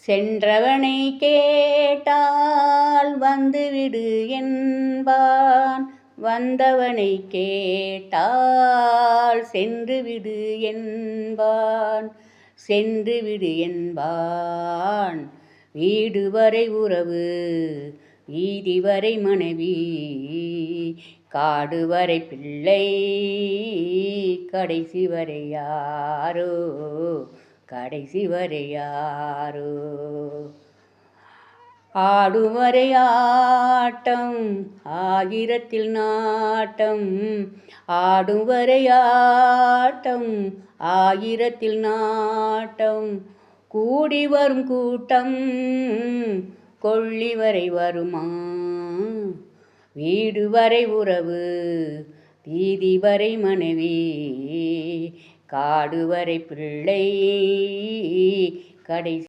சென்றவனை கேட்டால் வந்துவிடு என்பான், வந்தவனை கேட்டால் சென்றுவிடு என்பான், சென்றுவிடு என்பான். வீடு வரை உறவு, வீதி வரை மனைவி, காடு வரை பிள்ளை, கடைசி வரை யாரோ, கடைசி வரை யாரோ. ஆடுவரை ஆட்டம், ஆயிரத்தில் நாட்டம், ஆடுவரை ஆட்டம், ஆயிரத்தில் நாட்டம். கூடி வரும் கூட்டம் கொள்ளி வரை வருமா, வீடு வரை உறவு, வீதி வரை மனைவி, காடு வரை பிள்ளை, கடைசி